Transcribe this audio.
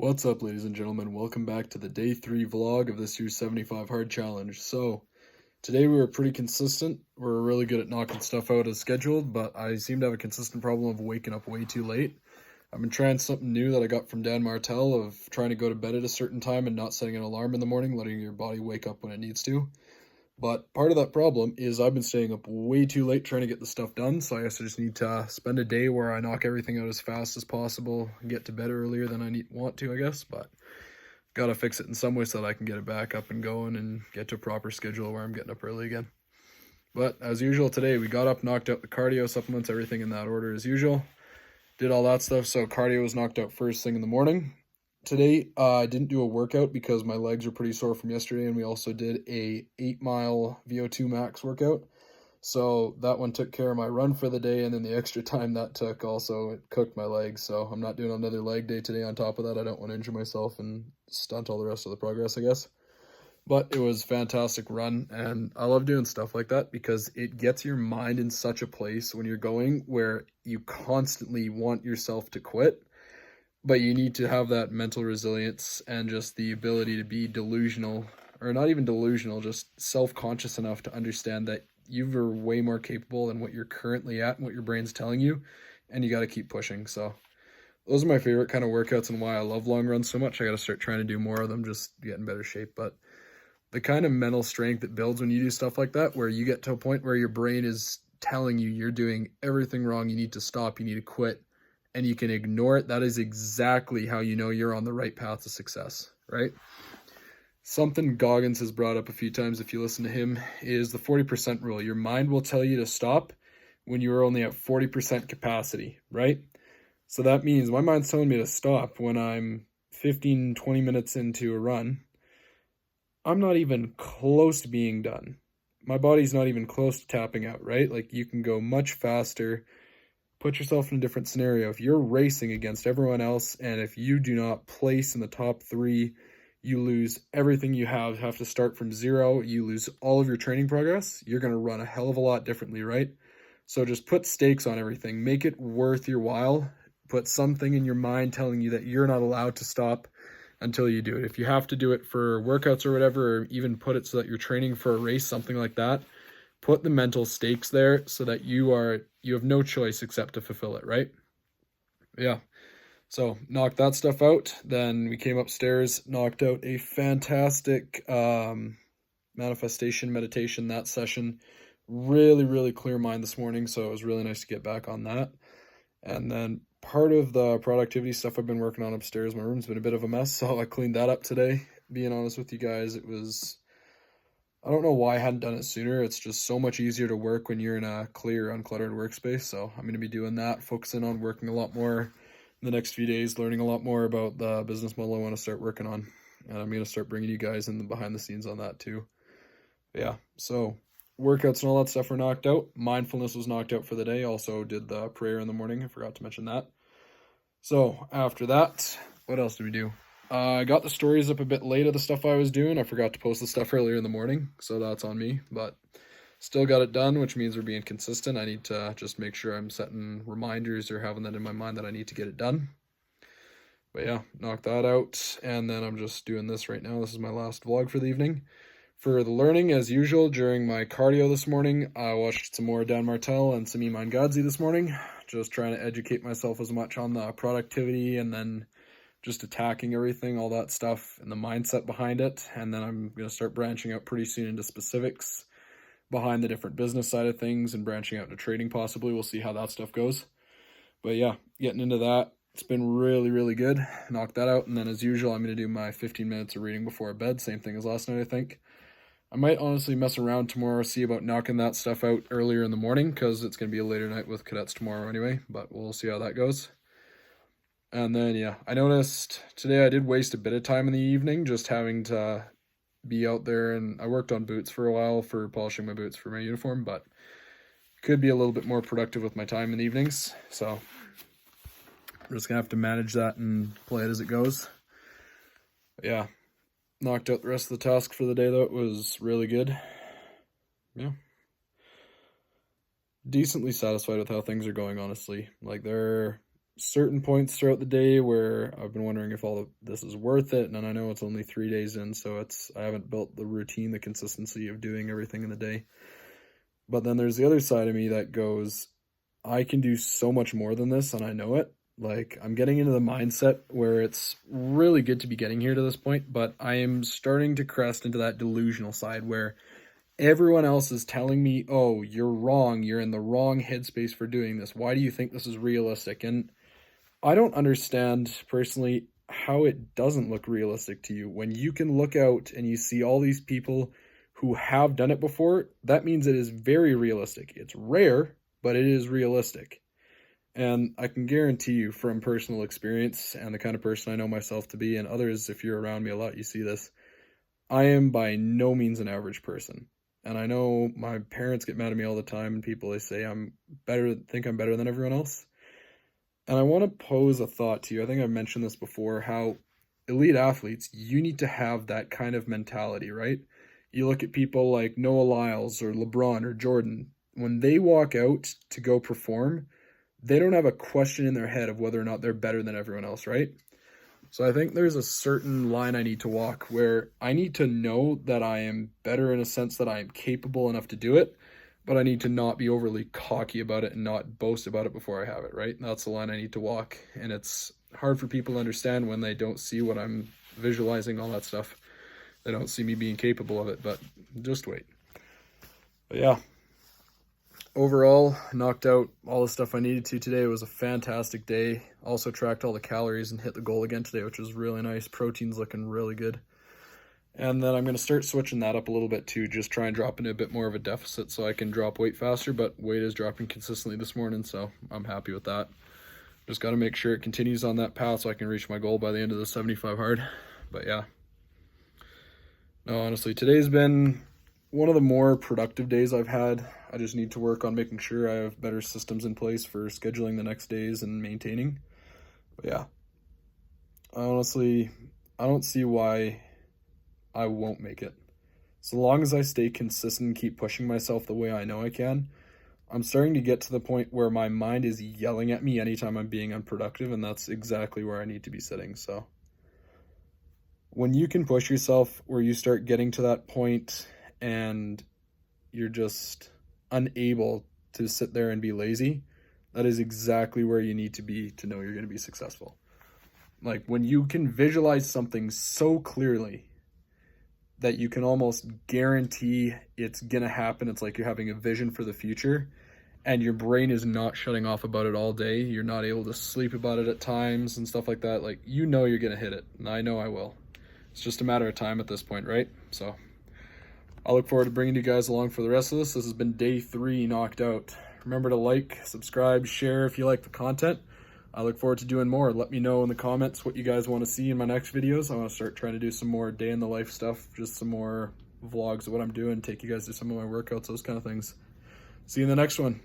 What's up, ladies and gentlemen? Welcome back to the day 3 vlog of this year's 75 hard challenge. So, today we were pretty consistent. We're really good at knocking stuff out as scheduled, but I seem to have a consistent problem of waking up way too late. I've been trying something new that I got from Dan Martell of trying to go to bed at a certain time and not setting an alarm in the morning, letting your body wake up when it needs to. But part of that problem is I've been staying up way too late trying to get the stuff done, so I guess I just need to spend a day where I knock everything out as fast as possible and get to bed earlier than want to, I guess, but gotta fix it in some way so that I can get it back up and going and get to a proper schedule where I'm getting up early again. But as usual today, we got up, knocked out the cardio supplements, everything in that order as usual. Did all that stuff, so cardio was knocked out first thing in the morning. Today, I didn't do a workout because my legs are pretty sore from yesterday, and we also did a 8-mile VO2 max workout. So that one took care of my run for the day, and then the extra time that took also it cooked my legs. So I'm not doing another leg day today on top of that. I don't want to injure myself and stunt all the rest of the progress, I guess. But it was a fantastic run, and I love doing stuff like that because it gets your mind in such a place when you're going where you constantly want yourself to quit. But you need to have that mental resilience and just the ability to be delusional, or not even delusional, just self-conscious enough to understand that you are way more capable than what you're currently at and what your brain's telling you, and you got to keep pushing. So those are my favorite kind of workouts and why I love long runs so much. I got to start trying to do more of them, just get in better shape. But the kind of mental strength that builds when you do stuff like that, where you get to a point where your brain is telling you you're doing everything wrong, you need to stop, you need to quit, and you can ignore it, that is exactly how you know you're on the right path to success, right? Something Goggins has brought up a few times, if you listen to him, is the 40% rule. Your mind will tell you to stop when you're only at 40% capacity, right? So that means my mind's telling me to stop when I'm 15, 20 minutes into a run. I'm not even close to being done. My body's not even close to tapping out, right? Like, you can go much faster. Put yourself in a different scenario. If you're racing against everyone else, and if you do not place in the top 3, you lose everything you have to start from zero, you lose all of your training progress, you're going to run a hell of a lot differently, right? So just put stakes on everything. Make it worth your while. Put something in your mind telling you that you're not allowed to stop until you do it. If you have to do it for workouts or whatever, or even put it so that you're training for a race, something like that, put the mental stakes there so that you have no choice except to fulfill it, right? Yeah. So knocked that stuff out. Then we came upstairs, knocked out a fantastic manifestation meditation that session. Really, really clear mind this morning, so it was really nice to get back on that. And then part of the productivity stuff I've been working on upstairs, my room's been a bit of a mess, so I cleaned that up today. Being honest with you guys, I don't know why I hadn't done it sooner. It's just so much easier to work when you're in a clear, uncluttered workspace. So I'm going to be doing that, focusing on working a lot more in the next few days, learning a lot more about the business model I want to start working on. And I'm going to start bringing you guys in the behind the scenes on that too. But yeah, so workouts and all that stuff were knocked out. Mindfulness was knocked out for the day. Also did the prayer in the morning. I forgot to mention that. So after that, what else did we do? I got the stories up a bit late of the stuff I was doing. I forgot to post the stuff earlier in the morning, so that's on me, but still got it done, which means we're being consistent. I need to just make sure I'm setting reminders or having that in my mind that I need to get it done. But yeah, knock that out, and then I'm just doing this right now. This is my last vlog for the evening. For the learning, as usual, during my cardio this morning, I watched some more Dan Martell and some Iman Gadzhi this morning, just trying to educate myself as much on the productivity and then just attacking everything, all that stuff, and the mindset behind it. And then I'm going to start branching out pretty soon into specifics behind the different business side of things and branching out into trading possibly. We'll see how that stuff goes. But yeah, getting into that. It's been really, really good. Knock that out. And then as usual, I'm going to do my 15 minutes of reading before bed. Same thing as last night, I think. I might honestly mess around tomorrow, see about knocking that stuff out earlier in the morning because it's going to be a later night with cadets tomorrow anyway. But we'll see how that goes. And then, yeah, I noticed today I did waste a bit of time in the evening just having to be out there, and I worked on boots for a while for polishing my boots for my uniform, but could be a little bit more productive with my time in the evenings. So I'm just going to have to manage that and play it as it goes. But yeah, knocked out the rest of the task for the day, though. It was really good. Yeah. Decently satisfied with how things are going, honestly. Like, they're certain points throughout the day where I've been wondering if all of this is worth it, and I know it's only 3 days in, so I haven't built the routine, the consistency of doing everything in the day. But then there's the other side of me that goes, I can do so much more than this, and I know it. Like, I'm getting into the mindset where it's really good to be getting here to this point, but I am starting to crest into that delusional side where everyone else is telling me, oh, you're wrong. You're in the wrong headspace for doing this. Why do you think this is realistic? And I don't understand personally how it doesn't look realistic to you. When you can look out and you see all these people who have done it before, that means it is very realistic. It's rare, but it is realistic. And I can guarantee you from personal experience and the kind of person I know myself to be, and others, if you're around me a lot, you see this, I am by no means an average person. And I know my parents get mad at me all the time, and people, they say think I'm better than everyone else. And I want to pose a thought to you. I think I've mentioned this before, how elite athletes, you need to have that kind of mentality, right? You look at people like Noah Lyles or LeBron or Jordan, when they walk out to go perform, they don't have a question in their head of whether or not they're better than everyone else, right? So I think there's a certain line I need to walk where I need to know that I am better in a sense that I am capable enough to do it, but I need to not be overly cocky about it and not boast about it before I have it, right? That's the line I need to walk. And it's hard for people to understand when they don't see what I'm visualizing, all that stuff. They don't see me being capable of it, but just wait. But yeah. Overall, knocked out all the stuff I needed to today. It was a fantastic day. Also tracked all the calories and hit the goal again today, which was really nice. Protein's looking really good. And then I'm going to start switching that up a little bit too, just try and drop into a bit more of a deficit so I can drop weight faster, but weight is dropping consistently this morning, so I'm happy with that. Just got to make sure it continues on that path so I can reach my goal by the end of the 75 hard. But yeah. No, honestly, today's been one of the more productive days I've had. I just need to work on making sure I have better systems in place for scheduling the next days and maintaining. But yeah, honestly, I don't see why I won't make it. So long as I stay consistent and keep pushing myself the way I know I can, I'm starting to get to the point where my mind is yelling at me anytime I'm being unproductive, and that's exactly where I need to be sitting. So when you can push yourself where you start getting to that point and you're just unable to sit there and be lazy, that is exactly where you need to be to know you're going to be successful. Like when you can visualize something so clearly that you can almost guarantee it's going to happen. It's like you're having a vision for the future and your brain is not shutting off about it all day. You're not able to sleep about it at times and stuff like that. Like, you know you're going to hit it, and I know I will. It's just a matter of time at this point, right? So I look forward to bringing you guys along for the rest of this. This has been day 3 knocked out. Remember to like, subscribe, share if you like the content. I look forward to doing more. Let me know in the comments what you guys want to see in my next videos. I want to start trying to do some more day in the life stuff, just some more vlogs of what I'm doing, take you guys to some of my workouts, those kind of things. See you in the next one.